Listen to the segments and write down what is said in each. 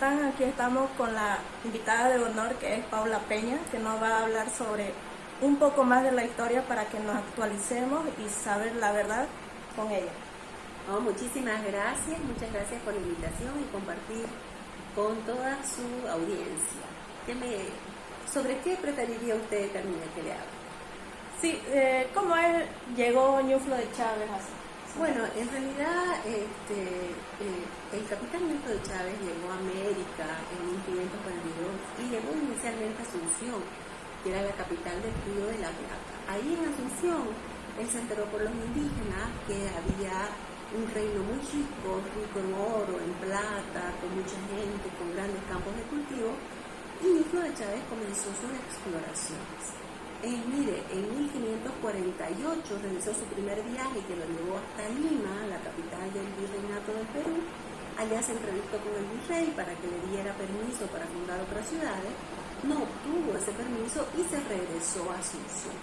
están? Aquí estamos con la invitada de honor, que es Paula Peña, que nos va a hablar sobre un poco más de la historia para que nos actualicemos y saber la verdad con ella. Oh, muchísimas gracias, muchas gracias por la invitación y compartir con toda su audiencia. ¿Sobre qué preferiría usted, Carmina, que le hable? Sí, ¿cómo llegó Ñuflo de Chávez así? Bueno, en realidad el capitán Ñuflo de Chávez llegó a América en 1542 y llegó inicialmente a Asunción, que era la capital del Río de la Plata. Ahí en Asunción, él se enteró por los indígenas que había un reino muy rico en oro, en plata, con mucha gente, con grandes campos de cultivo, y Ñuflo de Chávez comenzó sus exploraciones. Mire, en 1548 realizó su primer viaje que lo llevó hasta Lima, la capital del virreinato del Perú. Allá se entrevistó con el virrey para que le diera permiso para fundar otras ciudades. No obtuvo ese permiso y se regresó a Asunción.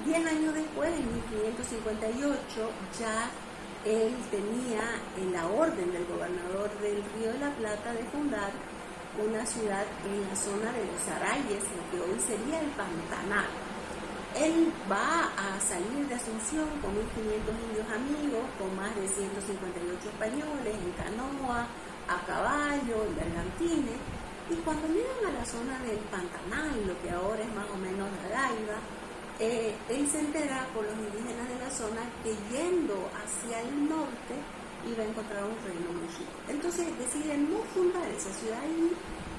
10 años después, en 1558, ya él tenía la orden del gobernador del Río de la Plata de fundar una ciudad en la zona de los Arayes, lo que hoy sería el Pantanal. Él va a salir de Asunción con 1.500 indios amigos, con más de 158 españoles en canoa, a caballo, en bergantines, y cuando llegan a la zona del Pantanal, lo que ahora es más o menos la Gaiba, él se entera por los indígenas de la zona que yendo hacia el norte iba a encontrar un reino muy rico. Entonces deciden no fundar esa ciudad ahí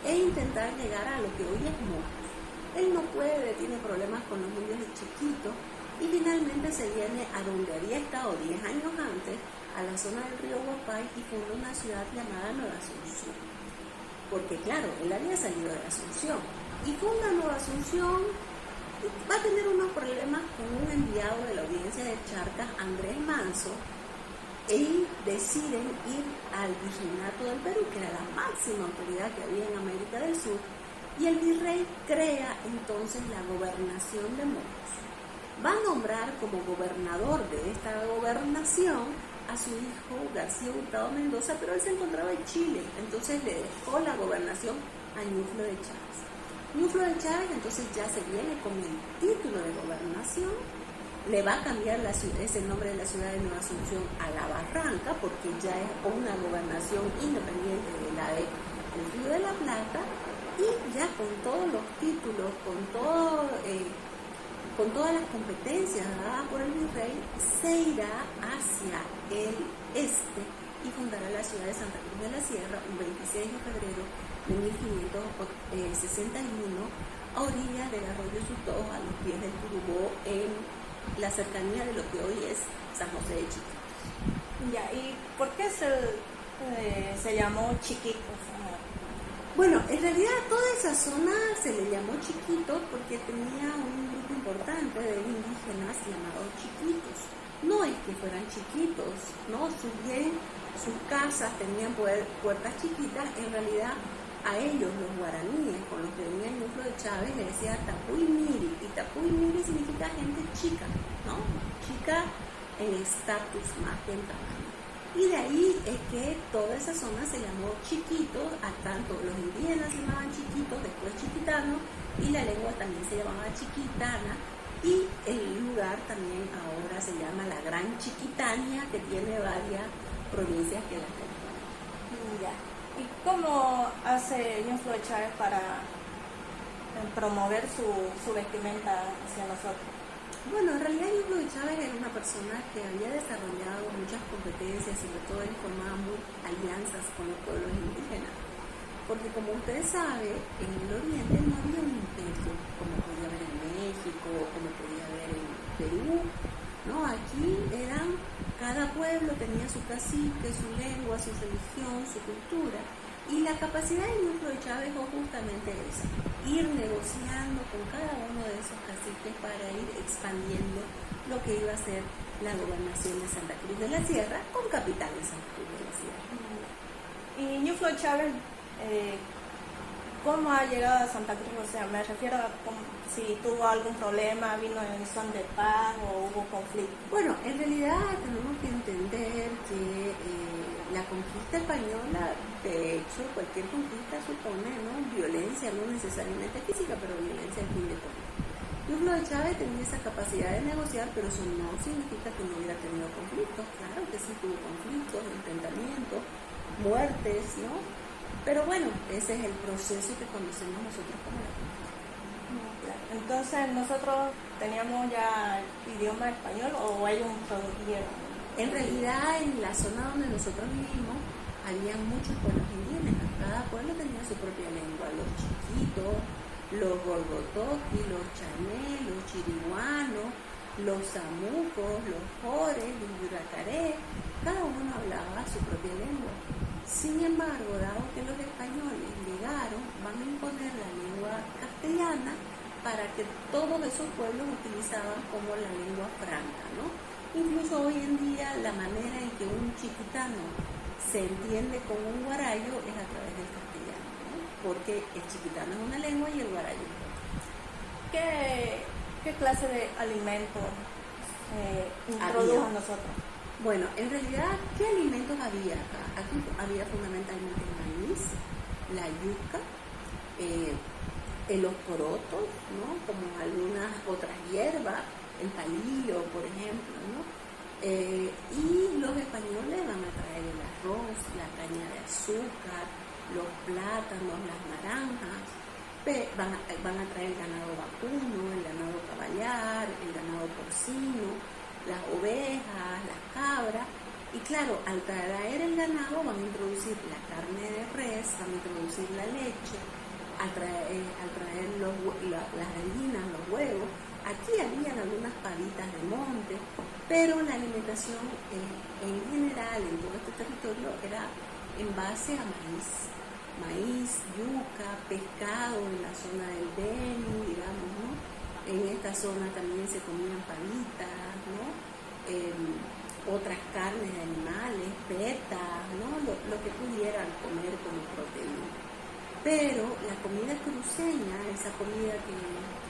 e intentar llegar a lo que hoy es Mocos. Él no puede, tiene problemas con los indios de chiquito y finalmente se viene a donde había estado 10 años antes, a la zona del río Guapay, y funda una ciudad llamada Nueva Asunción. Porque claro, él había salido de Asunción y funda Nueva Asunción. Va a tener unos problemas con un enviado de la audiencia de Charcas, Andrés Manso, y deciden ir al virreinato del Perú, que era la máxima autoridad que había en América del Sur, y el virrey crea entonces la gobernación de Mocos. Va a nombrar como gobernador de esta gobernación a su hijo García Hurtado Mendoza, pero él se encontraba en Chile, entonces le dejó la gobernación a Ñuflo de Chávez. Ñuflo de Chávez entonces ya se viene con el título de gobernación, le va a cambiar ese nombre de la ciudad de Nueva Asunción a La Barranca, porque ya es una gobernación independiente de la del Río de la Plata, y ya con todos los títulos, con todas las competencias dadas por el virrey, se irá hacia el este y fundará la ciudad de Santa Cruz de la Sierra un 26 de febrero de 1561 a orillas del arroyo Sutó, a los pies del Curubó, en la cercanía de lo que hoy es San José de Chiquitos. Ya, ¿y por qué se llamó Chiquitos? Bueno, en realidad toda esa zona se le llamó Chiquitos porque tenía un grupo importante de indígenas llamados Chiquitos. No es que fueran chiquitos, ¿no? Sus casas tenían puertas chiquitas. En realidad a ellos, los guaraníes, con los que venía Ñuflo de Chávez, le decía Tapuy Miri, y Tapuy Miri significa gente chica, ¿no? Chica en estatus más que en tamaño. Y de ahí es que toda esa zona se llamó Chiquitos, a tanto los indígenas se llamaban Chiquitos, después Chiquitanos, y la lengua también se llamaba Chiquitana, y el lugar también ahora se llama la Gran Chiquitania, que tiene varias provincias que la componen. Ya. ¿Y cómo hace Ñuflo de Chávez para promover su vestimenta hacia nosotros? Bueno, en realidad Ñuflo de Chávez era una persona que había desarrollado muchas competencias, sobre todo él formaba alianzas con los pueblos indígenas, porque como usted sabe, en el Oriente no había un imperio como podía haber en México, como podía haber en Perú, ¿no? Aquí cada pueblo tenía su cacique, su lengua, su religión, su cultura, y la capacidad de Ñuflo de Chávez fue justamente esa, ir negociando con cada uno de esos caciques para ir expandiendo lo que iba a ser la gobernación de Santa Cruz de la Sierra, con capital en Santa Cruz de la Sierra. Y Ñuflo de Chávez, ¿cómo ha llegado a Santa Cruz? O sea, me refiero a si tuvo algún problema, vino en son de paz o hubo conflicto. Bueno, en realidad tenemos que entender que la conquista española, de hecho, cualquier conquista supone, ¿no?, violencia, no necesariamente física, pero violencia al fin de cuentas. Y Hugo de Chávez tenía esa capacidad de negociar, pero eso no significa que no hubiera tenido conflictos. Claro que sí tuvo conflictos, enfrentamientos, muertes, ¿no? Pero bueno, ese es el proceso que conocemos nosotros como la conquista. Entonces, ¿nosotros teníamos ya idioma español o ellos introdujeron? En realidad, en la zona donde nosotros vivimos, había muchos pueblos indígenas. Cada pueblo tenía su propia lengua. Los chiquitos, los gorgotoqui, los chamé, los chiriguanos, los zamucos, los jores, los yuracaré. Cada uno hablaba su propia lengua. Sin embargo, dado que los españoles llegaron, van a imponer la lengua castellana para que todos esos pueblos utilizaban como la lengua franca, ¿no? Incluso hoy en día la manera en que un chiquitano se entiende con un guarayo es a través del castellano, ¿no? Porque el chiquitano es una lengua y el guarayo es otra. ¿Qué clase de alimentos introdujo a nosotros? Bueno, en realidad, ¿qué alimentos había acá? Aquí había fundamentalmente el maíz, la yuca, los porotos, ¿no?, como algunas otras hierbas, el palillo, por ejemplo, ¿no? Y los españoles van a traer el arroz, la caña de azúcar, los plátanos, las naranjas, van a traer el ganado vacuno, el ganado caballar, el ganado porcino, las ovejas, las cabras. Y claro, al traer el ganado van a introducir la carne de res, van a introducir la leche, al traer las gallinas, los huevos. Aquí habían algunas pavitas de monte, pero la alimentación en general en todo este territorio era en base a maíz, yuca, pescado en la zona del Beni, digamos, ¿no? En esta zona también se comían pavitas, ¿no? Otras carnes de animales, petas, ¿no? Lo que pudieran comer como proteína. Pero la comida cruceña, esa comida que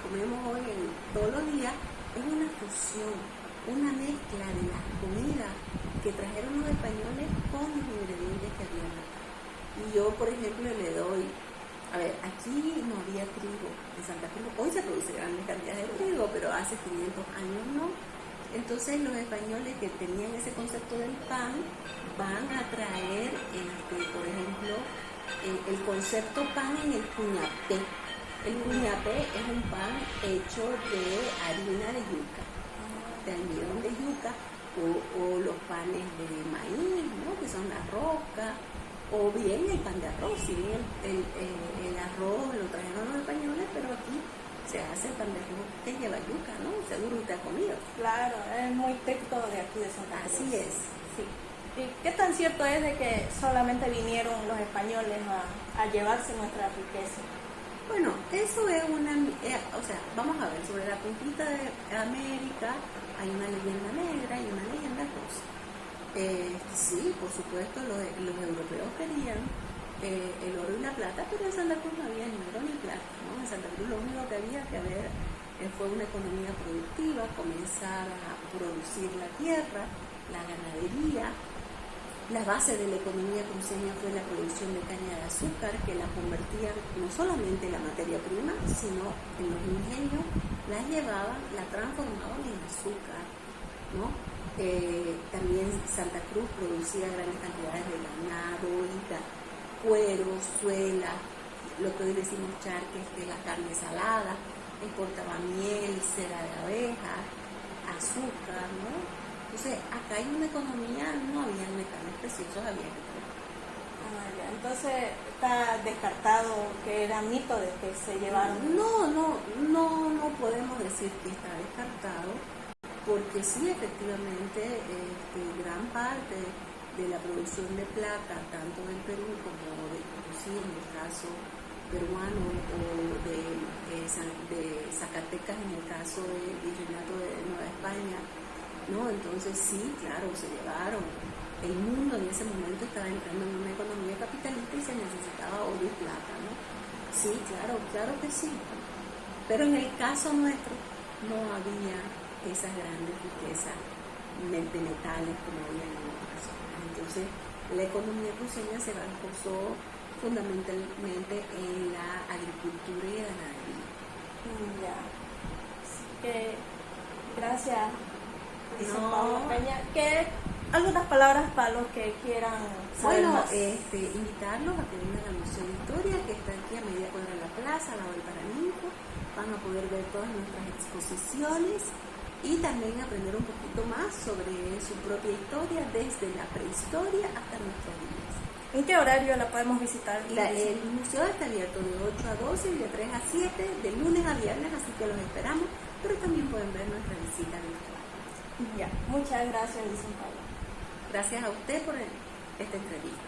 comemos hoy todos los días, es una fusión, una mezcla de las comidas que trajeron los españoles con los ingredientes que habían acá. Y yo, por ejemplo, le doy, aquí no había trigo en Santa Cruz, hoy se produce grandes cantidades de trigo, pero hace 500 años no. Entonces los españoles que tenían ese concepto del pan van a traer, por ejemplo, el concepto pan en el cuñapé. El cuñapé es un pan hecho de harina de yuca, de almidón de yuca, o los panes de maíz, ¿no?, que son la rosca, o bien el pan de arroz. Si bien el arroz lo trajeron los españoles, pero aquí se hace el pan de arroz que lleva yuca, ¿no? Seguro usted ha comido. Claro, es muy típico de aquí de Santa Cruz. Así es. Sí. ¿Y qué tan cierto es de que solamente vinieron los españoles a llevarse nuestra riqueza? Bueno, eso es vamos a ver, sobre la conquista de América hay una leyenda negra y una leyenda rosa. Sí, por supuesto, los europeos querían el oro y la plata, pero en Santa Cruz no había ni oro ni plata, ¿no? En Santa Cruz lo único que había que haber fue una economía productiva, comenzar a producir la tierra, la ganadería. La base de la economía cruceña fue la producción de caña de azúcar, que la convertían no solamente en la materia prima, sino en los ingenios, la llevaban, la transformaban en azúcar, ¿no? También Santa Cruz producía grandes cantidades de ganado, cuero, suela, lo que hoy decimos charques, que es la carne salada, exportaba miel, cera de abeja, azúcar, ¿no? Entonces, acá hay una economía, no había metales preciosos, había que trabajar. Entonces, está descartado que era mito de que se llevaron. No podemos decir que está descartado, porque sí, efectivamente, gran parte de la producción de plata, tanto del Perú como de Potosí, en el caso peruano, o de Zacatecas, en el caso del Virreinato de Nueva España, ¿no? Entonces sí, claro, se llevaron. El mundo en ese momento estaba entrando en una economía capitalista y se necesitaba oro y plata, ¿no? Sí, claro que sí. Pero en el caso nuestro no había esas grandes riquezas de metales como había en otras zonas. Entonces La economía cruceña se basó fundamentalmente en la agricultura y ganadería. Ya. Así que, gracias, dice No. Paula Peña. ¿Qué, algunas palabras para los que quieran saber Bueno, más? invitarlos a que vengan al Museo de Historia, que está aquí a media cuadra de la plaza, a la del Paraninfo. Van a poder ver todas nuestras exposiciones y también aprender un poquito más sobre su propia historia, desde la prehistoria hasta nuestros días. ¿En qué horario la podemos visitar? El museo está abierto de 8 a 12 y de 3 a 7, de lunes a viernes, así que los esperamos, pero también pueden ver nuestra visita virtual. Ya, muchas gracias, Licenciada Paula. Gracias a usted por esta entrevista.